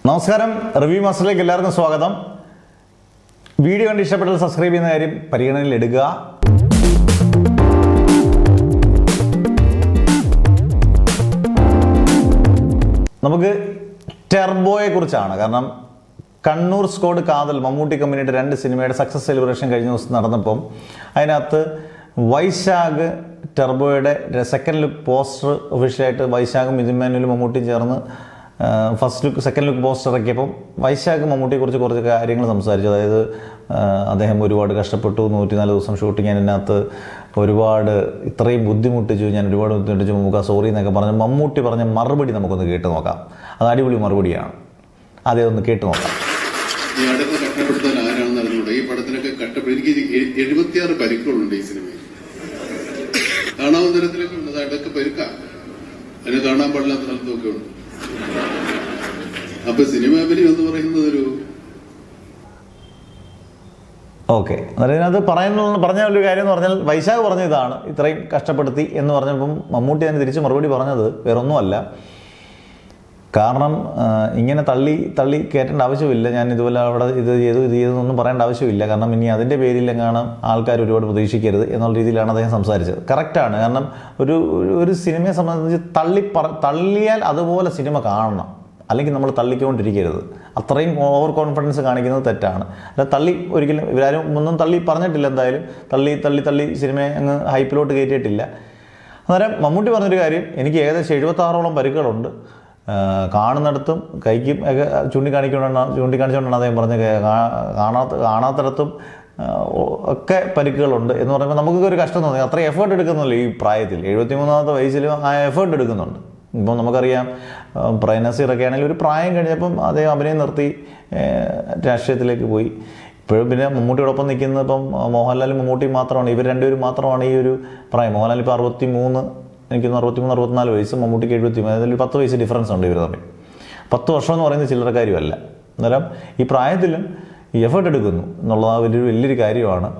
നമസ്കാരം, റിവ്യൂ മാസ്റ്ററിലേക്ക് എല്ലാവർക്കും സ്വാഗതം. വീഡിയോ കണ്ട് ഇഷ്ടപ്പെട്ടാൽ സബ്സ്ക്രൈബ് ചെയ്യുന്ന കാര്യം പരിഗണനയിൽ എടുക്കുക. നമുക്ക് ടെർബോയെ കുറിച്ചാണ്. കാരണം കണ്ണൂർ സ്കോഡ് കാതൽ മമ്മൂട്ടി കമ്പനിയുടെ 2 സിനിമയുടെ സക്സസ് സെലിബ്രേഷൻ കഴിഞ്ഞ ദിവസം നടന്നപ്പം അതിനകത്ത് വൈശാഖ് ടെർബോയുടെ സെക്കൻഡ് ലുക്ക് പോസ്റ്റർ ഒഫീഷ്യലായിട്ട് വൈശാഖും മിഥുൻ മാനുവലും മമ്മൂട്ടിയും ചേർന്ന് first look second look poster ഇറക്കിയപ്പം വൈശാഖ് മമ്മൂട്ടിയെക്കുറിച്ച് കുറച്ച് കാര്യങ്ങൾ സംസാരിച്ചു. അതായത് അദ്ദേഹം ഒരുപാട് കഷ്ടപ്പെട്ടു, 104 ദിവസം ഷൂട്ടിങ്, അതിനകത്ത് ഒരുപാട് ഇത്രയും ബുദ്ധിമുട്ടിച്ചു, ഞാൻ ഒരുപാട് ബുദ്ധിമുട്ടിച്ചു നമുക്ക് സോറി എന്നൊക്കെ പറഞ്ഞ് മമ്മൂട്ടി പറഞ്ഞ മറുപടി നമുക്കൊന്ന് കേട്ട് നോക്കാം. അത് അടിപൊളി മറുപടിയാണ്. അതേ ഒന്ന് കേട്ട് നോക്കാം. കഷ്ടപ്പെടുത്താൻ ആരാണെന്ന് അറിഞ്ഞൂടെ? ഈ പടത്തിനൊക്കെ എനിക്ക് 76 പരിക്കുകളുണ്ട് ഈ സിനിമയിൽ. കാണാവുന്ന തരത്തിലൊക്കെ ഉണ്ട്. അതൊക്കെ പരുക്കാം, അതിനെ കാണാൻ പാടില്ലാത്ത സ്ഥലത്തൊക്കെ ഉണ്ട്. അപ്പൊ സിനിമ അഭിനയം എന്ന് പറയുന്നത് ഒരു ഓക്കെ. അതിനകത്ത് പറഞ്ഞ ഒരു കാര്യം എന്ന് പറഞ്ഞാൽ വൈശാഖ് പറഞ്ഞ ഇതാണ്, ഇത്രയും കഷ്ടപ്പെടുത്തി എന്ന് പറഞ്ഞപ്പം മമ്മൂട്ടി അതിന് തിരിച്ച് മറുപടി പറഞ്ഞത് വേറൊന്നുമല്ല. കാരണം ഇങ്ങനെ തള്ളി കയറ്റേണ്ട ആവശ്യമില്ല, ഞാൻ ഇതുപോലെ അവിടെ ഇത് ചെയ്തെന്നൊന്നും പറയേണ്ട ആവശ്യമില്ല. കാരണം ഇനി അതിൻ്റെ പേരിലെങ്ങാണ് ആൾക്കാർ ഒരുപാട് പ്രതീക്ഷിക്കരുത് എന്നുള്ള രീതിയിലാണ് അദ്ദേഹം സംസാരിച്ചത്. കറക്റ്റാണ്. കാരണം ഒരു സിനിമയെ സംബന്ധിച്ച് തള്ളിയാൽ അതുപോലെ സിനിമ കാണണം, അല്ലെങ്കിൽ നമ്മൾ തള്ളിക്കൊണ്ടിരിക്കരുത്. അത്രയും ഓവർ കോൺഫിഡൻസ് കാണിക്കുന്നത് തെറ്റാണ്. അല്ല, ഒരിക്കലും ഇവരാരും ഒന്നും പറഞ്ഞിട്ടില്ല. എന്തായാലും തള്ളി സിനിമയെ അങ്ങ് ഹൈപ്പിലോട്ട് കയറ്റിയിട്ടില്ല. അന്നേരം മമ്മൂട്ടി പറഞ്ഞൊരു കാര്യം, എനിക്ക് ഏകദേശം 76ഓളം പരിക്കുകളുണ്ട്, കാണുന്നിടത്തും കൈക്കും ഒക്കെ ചൂണ്ടിക്കാണിച്ചുകൊണ്ടാണ് അദ്ദേഹം പറഞ്ഞത്, കാണാത്തിടത്തും ഒക്കെ പരിക്കുകളുണ്ട് എന്ന് പറയുമ്പോൾ നമുക്കൊക്കെ ഒരു കഷ്ടം തോന്നി. അത്രയും എഫേർട്ട് എടുക്കുന്നില്ല ഈ പ്രായത്തിൽ. 73ാമത്തെ വയസ്സിലും ആ എഫേർട്ട് എടുക്കുന്നുണ്ട്. ഇപ്പം നമുക്കറിയാം, പ്രേം നസീറൊക്കെ ആണെങ്കിൽ ഒരു പ്രായം കഴിഞ്ഞപ്പം അദ്ദേഹം അഭിനയം നിർത്തി രാഷ്ട്രീയത്തിലേക്ക് പോയി. ഇപ്പോഴും പിന്നെ മമ്മൂട്ടിയോടൊപ്പം നിൽക്കുന്നത് ഇപ്പം മോഹൻലാലും മമ്മൂട്ടിയും മാത്രമാണ്. ഇവർ രണ്ടുപേരും മാത്രമാണ് ഈ ഒരു പ്രായം. മോഹൻലാൽ ഇപ്പോൾ 63, എനിക്ക് 63-64 വയസ്സ്, മമ്മൂട്ടിക്ക് 73. അതായത് 10 വയസ്സ് ഡിഫറൻസ് ഉണ്ട് ഇവർ തമ്മിൽ. 10 വർഷം എന്ന് പറയുന്നത് ചില്ലറ കാര്യമല്ല. അന്നേരം ഈ പ്രായത്തിലും ഈ എഫേർട്ട് എടുക്കുന്നു എന്നുള്ളത് വലിയൊരു കാര്യമാണ്.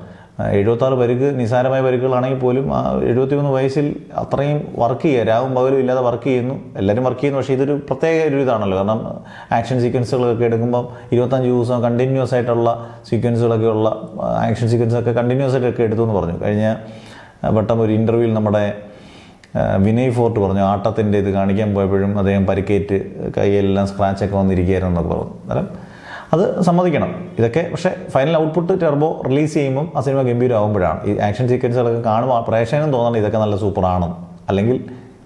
76 പരിക്ക് നിസ്സാരമായ പരിക്കുകളാണെങ്കിൽ പോലും 73 വയസ്സിൽ അത്രയും വർക്ക് ചെയ്യുക, രാവും പകലും ഇല്ലാതെ വർക്ക് ചെയ്യുന്നു. എല്ലാവരും വർക്ക് ചെയ്യുന്നു. പക്ഷേ ഇതൊരു പ്രത്യേക ഒരു ഇതാണല്ലോ. കാരണം ആക്ഷൻ സീക്വൻസുകളൊക്കെ എടുക്കുമ്പം 25 ദിവസം കണ്ടിന്യൂസ് ആയിട്ടുള്ള സീക്വൻസുകളൊക്കെ ഉള്ള ആക്ഷൻ സീക്വൻസൊക്കെ കണ്ടിന്യൂസ് ആയിട്ടൊക്കെ എടുത്തു എന്ന് പറഞ്ഞു. കഴിഞ്ഞ വട്ടം ഒരു ഇൻ്റർവ്യൂവിൽ നമ്മുടെ വിനയ് ഫോർട്ട് പറഞ്ഞു, ആട്ടത്തിൻ്റെ ഇത് കാണിക്കാൻ പോയപ്പോഴും അദ്ദേഹം പരിക്കേറ്റ് കൈയെല്ലാം സ്ക്രാച്ചൊക്കെ വന്നിരിക്കുകയായിരുന്നു എന്നൊക്കെ പറഞ്ഞു. അന്നേരം അത് സമ്മതിക്കണം ഇതൊക്കെ. പക്ഷേ ഫൈനൽ ഔട്ട്പുട്ട് ടെർബോ റിലീസ് ചെയ്യുമ്പം ആ സിനിമ ഗംഭീരമാകുമ്പോഴാണ് ഈ ആക്ഷൻ സീക്വൻസുകളൊക്കെ കാണുമ്പോൾ പ്രേക്ഷകനും തോന്നണം ഇതൊക്കെ നല്ല സൂപ്പറാണ്. അല്ലെങ്കിൽ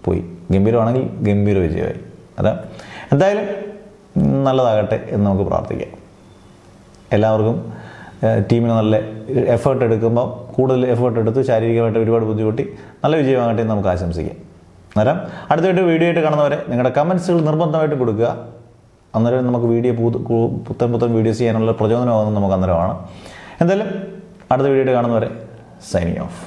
പോയി, ഗംഭീരമാണെങ്കിൽ ഗംഭീര വിജയമായി. അതെ, എന്തായാലും നല്ലതാകട്ടെ എന്ന് നമുക്ക് പ്രാർത്ഥിക്കാം. എല്ലാവർക്കും ടീമിന് നല്ല എഫേർട്ട് എടുക്കുമ്പോൾ കൂടുതൽ എഫേർട്ട് എടുത്ത് ശാരീരികമായിട്ട് ഒരുപാട് ബുദ്ധിമുട്ടി നല്ല വിജയമാകട്ടെ എന്ന് നമുക്ക് ആശംസിക്കാം. അന്നേരം അടുത്തായിട്ട് വീഡിയോ ആയിട്ട് കാണുന്നവരെ നിങ്ങളുടെ കമൻസുകൾ നിർബന്ധമായിട്ട് കൊടുക്കുക. അന്നേരം നമുക്ക് പുത്തൻ വീഡിയോസ് ചെയ്യാനുള്ള പ്രചോദനമാകുന്നത് നമുക്ക് അന്നേരമാണ്. എന്തായാലും അടുത്ത വീഡിയോ ആയിട്ട് കാണുന്നവരെ സൈനിങ് ഓഫ്.